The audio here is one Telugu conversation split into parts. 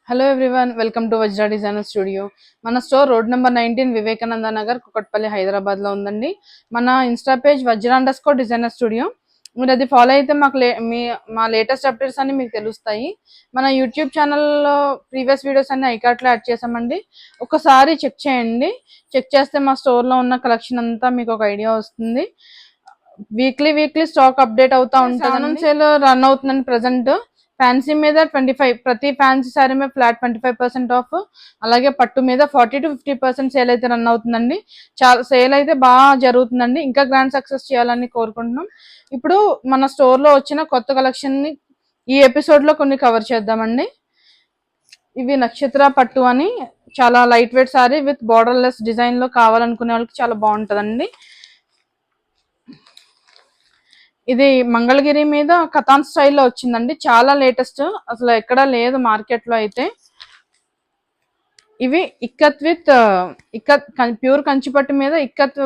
Hello everyone, welcome to Vajra designer studio. మన store road number 19 Vivekananda Nagar, Kukatpally, హైదరాబాద్లో ఉందండి. మన ఇన్స్టా పేజ్ వజ్రా_డిజైనర్ స్టూడియో. మీరు అది ఫాలో అయితే మాకు మా లేటెస్ట్ అప్డేట్స్ అన్ని మీకు తెలుస్తాయి. మన యూట్యూబ్ ఛానల్లో ప్రీవియస్ వీడియోస్ అన్ని ఐకార్ట్లో యాడ్ చేసామండి. ఒకసారి చెక్ చేయండి. చెక్ చేస్తే మా స్టోర్లో ఉన్న కలెక్షన్ అంతా మీకు ఒక ఐడియా వస్తుంది. వీక్లీ స్టాక్ అప్డేట్ అవుతా ఉంటుంది. సేల్ రన్ అవుతుందండి ప్రజెంట్. ఫ్యాన్సీ మీద 25, ప్రతి ఫ్యాన్సీ సారీ మీద ఫ్లాట్ 25% ఆఫ్, అలాగే పట్టు మీద 40 to 50% సేల్ అయితే రన్ అవుతుందండి. చాలా సేల్ అయితే బాగా జరుగుతుందండి. ఇంకా గ్రాండ్ సక్సెస్ చేయాలని కోరుకుంటున్నాం. ఇప్పుడు మన స్టోర్ లో వచ్చిన కొత్త కలెక్షన్ ని ఈ ఎపిసోడ్ లో కొన్ని కవర్ చేద్దామండి. ఇవి నక్షత్ర పట్టు అని చాలా light weight sorry with border less design లో కావాలనుకునే వాళ్ళకి చాలా బాగుంటదండి. ఇది మంగళగిరి మీద కథాన్ స్టైల్లో వచ్చిందండి. చాలా లేటెస్ట్, అసలు ఎక్కడా లేదు మార్కెట్ లో అయితే. ఇవి ఇక్కత్ ప్యూర్ కంచిపట్టు మీద ఇక్కత్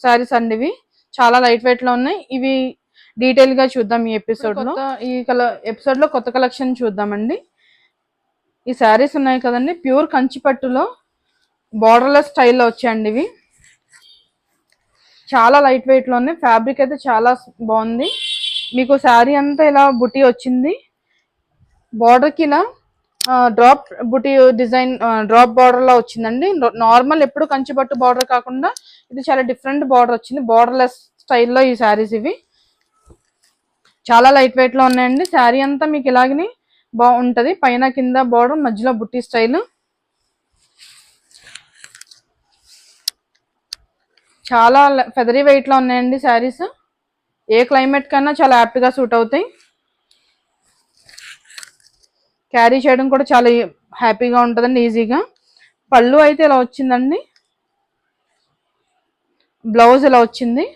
శారీస్ అండి. ఇవి చాలా లైట్ వెయిట్ లో ఉన్నాయి. ఇవి డీటెయిల్ గా చూద్దాం ఈ ఎపిసోడ్ లో. ఎపిసోడ్ లో కొత్త కలెక్షన్ చూద్దామండి. ఈ శారీస్ ఉన్నాయి కదండి, ప్యూర్ కంచిపట్టులో బార్డర్లెస్ స్టైల్లో వచ్చాయండి. ఇవి చాలా లైట్ వెయిట్ లో ఉన్నాయి. ఫ్యాబ్రిక్ అయితే చాలా బాగుంది. మీకు శారీ అంతా ఇలా బుటీ వచ్చింది. బార్డర్ కి ఇలా డ్రాప్ బుటీ డిజైన్, డ్రాప్ బార్డర్ లా వచ్చిందండి. నార్మల్ ఎప్పుడు కంచిపట్టు బార్డర్ కాకుండా ఇది చాలా డిఫరెంట్ బార్డర్ వచ్చింది. బార్డర్లెస్ స్టైల్లో ఈ శారీస్ ఇవి చాలా లైట్ వెయిట్ లో ఉన్నాయండి. శారీ అంతా మీకు ఇలాగనే బాగుంటది. పైన కింద బార్డర్, మధ్యలో బుట్టి స్టైల్. చాలా ఫెదరీ వెయిట్ లో ఉన్నాయండి శారీస్. ఏ క్లైమేట్ కన్నా చాలా హ్యాపీగా సూట్ అవుతాయి. క్యారీ చేయడం కూడా చాలా హ్యాపీగా ఉంటుందండి, ఈజీగా. పళ్ళు అయితే ఇలా వచ్చిందండి. బ్లౌజ్ ఇలా వచ్చింది.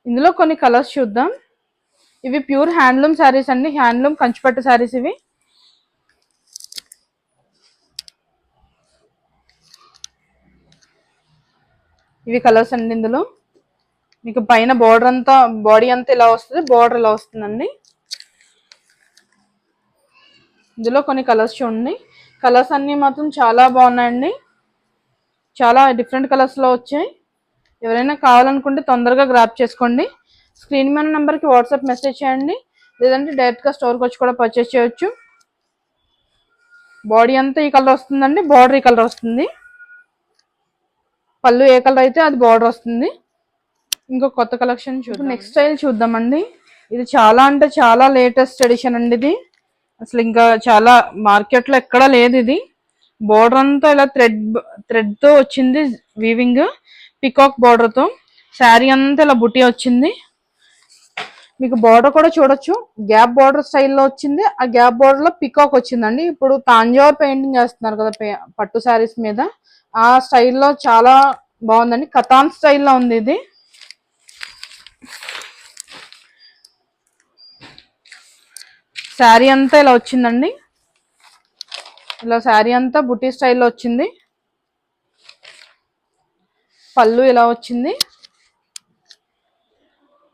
ఇందులో కొన్ని కలర్స్ చూద్దాం. ఇవి ప్యూర్ హ్యాండ్లూమ్ శారీస్ అండి, హ్యాండ్లూమ్ కంచిపట్టు శారీస్ ఇవి. ఇవి కలర్స్ అండి. ఇందులో మీకు పైన బార్డర్ అంతా, బాడీ అంతా ఇలా వస్తుంది, బార్డర్ ఇలా వస్తుందండి. ఇందులో కొన్ని కలర్స్ చూడండి. కలర్స్ అన్ని మాత్రం చాలా బాగున్నాయండి. చాలా డిఫరెంట్ కలర్స్ లో వచ్చాయి. ఎవరైనా కావాలనుకుంటే తొందరగా గ్రాప్ చేసుకోండి. స్క్రీన్ మీద నెంబర్కి వాట్సాప్ మెసేజ్ చేయండి, లేదంటే డైరెక్ట్గా స్టోర్కి వచ్చి కూడా పర్చేస్ చేయొచ్చు. బాడీ అంతా ఈ కలర్ వస్తుందండి, బార్డర్ ఈ కలర్ వస్తుంది. పళ్ళు ఏ కలర్ అయితే అది బార్డర్ వస్తుంది. ఇంకో కొత్త కలెక్షన్ చూద్దాం. నెక్స్ట్ స్టైల్ చూద్దామండి. ఇది చాలా అంటే చాలా లేటెస్ట్ ఎడిషన్ అండి. ఇది అసలు ఇంకా చాలా మార్కెట్ లో ఎక్కడా లేదు. ఇది బోర్డర్ అంతా ఇలా థ్రెడ్ తో వచ్చింది, వీవింగ్ పికాక్ బోర్డర్ తో. శారీ అంతా ఇలా బుటీ వచ్చింది. మీకు బోర్డర్ కూడా చూడొచ్చు, గ్యాప్ బోర్డర్ స్టైల్లో వచ్చింది. ఆ గ్యాప్ బోర్డర్ లో పికాక్ వచ్చిందండి. ఇప్పుడు తాంజావూర్ పెయింటింగ్ చేస్తున్నారు కదా పట్టు శారీస్ మీద, ఆ స్టైల్లో చాలా బాగుందండి. కథాన్ స్టైల్లో ఉంది ఇది. శారీ అంతా ఇలా వచ్చిందండి. ఇలా శారీ అంతా బుటీ స్టైల్లో వచ్చింది. పళ్ళు ఇలా వచ్చింది.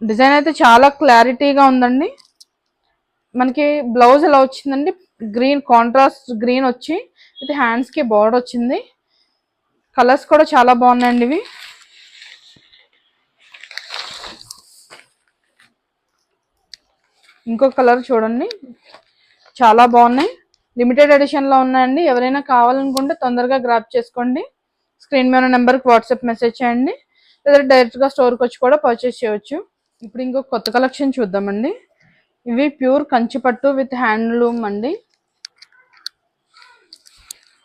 డిజైన్ అయితే చాలా క్లారిటీగా ఉందండి. మనకి బ్లౌజ్ ఇలా వచ్చిందండి, గ్రీన్ కాంట్రాస్ట్ గ్రీన్ వచ్చి ఇది హ్యాండ్స్ కి బార్డర్ వచ్చింది. కలర్స్ కూడా చాలా బాగున్నాయండి. ఇవి ఇంకో కలర్ చూడండి, చాలా బాగున్నాయి. లిమిటెడ్ ఎడిషన్ లో ఉన్నాయండి. ఎవరైనా కావాలనుకుంటే తొందరగా గ్రాప్ చేసుకోండి. స్క్రీన్ మీద నెంబర్కి వాట్సాప్ మెసేజ్ చేయండి, లేదా డైరెక్ట్గా స్టోర్కి వచ్చి కూడా పర్చేస్ చేయొచ్చు. ఇప్పుడు ఇంకో కొత్త కలెక్షన్ చూద్దామండి. ఇవి ప్యూర్ కంచిపట్టు విత్ హ్యాండ్లూమ్ అండి.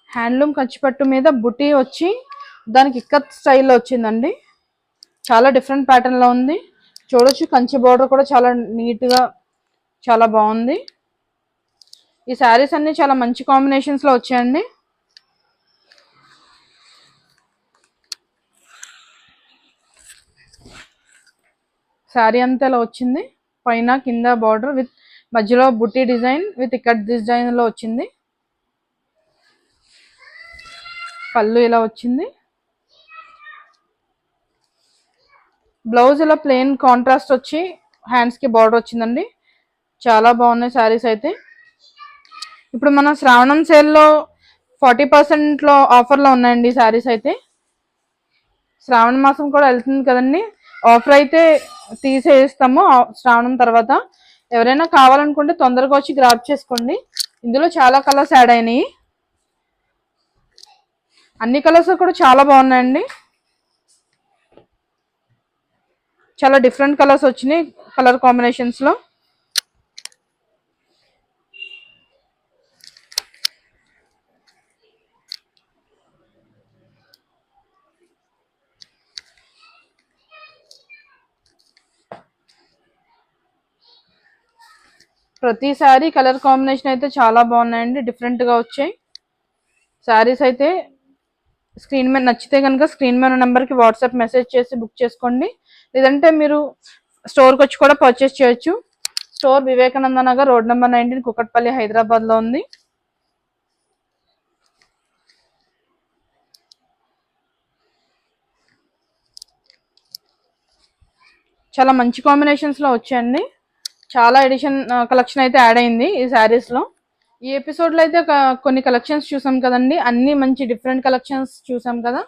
హ్యాండ్లూమ్ కంచిపట్టు మీద బుటీ వచ్చి దానికి ఇక్కత్ స్టైల్లో వచ్చిందండి. చాలా డిఫరెంట్ ప్యాటర్న్ లో ఉంది. చూడొచ్చు, కంచి బోర్డర్ కూడా చాలా నీట్ గా చాలా బాగుంది. ఈ శారీస్ అన్ని చాలా మంచి కాంబినేషన్స్ లో వచ్చాయండి. శారీ అంతా ఇలా వచ్చింది. పైన కింద బార్డర్ విత్ మధ్యలో బుట్టి డిజైన్ విత్ ఇక్కత్ డిజైన్ లో వచ్చింది. పళ్ళు ఇలా వచ్చింది. బ్లౌజ్ ఇలా ప్లెయిన్ కాంట్రాస్ట్ వచ్చి హ్యాండ్స్ కి బార్డర్ వచ్చిందండి. చాలా బాగున్నాయి శారీస్ అయితే. ఇప్పుడు మన శ్రావణం సేల్లో 40% ఆఫర్లో ఉన్నాయండి శారీస్ అయితే. శ్రావణ మాసం కూడా వెళ్తుంది కదండి, ఆఫర్ అయితే తీసేస్తాము శ్రావణం తర్వాత. ఎవరైనా కావాలనుకుంటే తొందరగా వచ్చి గ్రాప్ చేసుకోండి. ఇందులో చాలా కలర్స్ యాడ్ అయినాయి, అన్ని కలర్స్ కూడా చాలా బాగున్నాయండి. చాలా డిఫరెంట్ కలర్స్ వచ్చినాయి కలర్ కాంబినేషన్స్ లో. ప్రతిసారి కలర్ కాంబినేషన్ అయితే చాలా బాగున్నాయండి, డిఫరెంట్ గా వచ్చాయి శారీస్ అయితే. స్క్రీన్ మీద నచ్చితే కనుక స్క్రీన్ మీద నెంబర్కి వాట్సాప్ మెసేజ్ చేసి బుక్ చేసుకోండి, లేదంటే మీరు స్టోర్కి వచ్చి కూడా పర్చేస్ చేయొచ్చు. Store Vivekananda Nagar, road number 19, Kukatpally, Hyderabad లో ఉంది. చాలా మంచి కాంబినేషన్స్ లో వచ్చాయండి. చాలా ఎడిషన్ కలెక్షన్ అయితే యాడ్ అయింది ఈ శారీస్ లో. ఈ ఎపిసోడ్ లో అయితే కొన్ని కలెక్షన్స్ చూసాం కదండి, అన్ని మంచి డిఫరెంట్ కలెక్షన్స్ చూసాం కదా.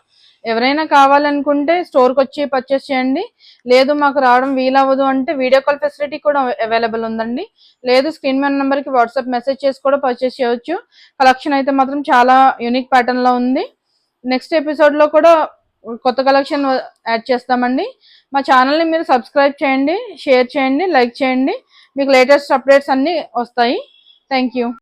ఎవరైనా కావాలనుకుంటే స్టోర్కి వచ్చి పర్చేస్ చేయండి, లేదు మాకు రావడం వీలవ్వదు అంటే వీడియో కాల్ ఫెసిలిటీ కూడా అవైలబుల్ ఉందండి, లేదు స్క్రీన్ మీద నెంబర్కి వాట్సాప్ మెసేజ్ చేసి కూడా పర్చేస్ చేయొచ్చు. కలెక్షన్ అయితే మాత్రం చాలా యూనిక్ ప్యాటర్న్ లో ఉంది. నెక్స్ట్ ఎపిసోడ్ లో కూడా కొత్త కలెక్షన్ యాడ్ చేస్తామండి. మా ఛానల్ని మీరు సబ్స్క్రైబ్ చేయండి, షేర్ చేయండి, లైక్ చేయండి, మీకు లేటెస్ట్ అప్డేట్స్ అన్నీ వస్తాయి. Thank you.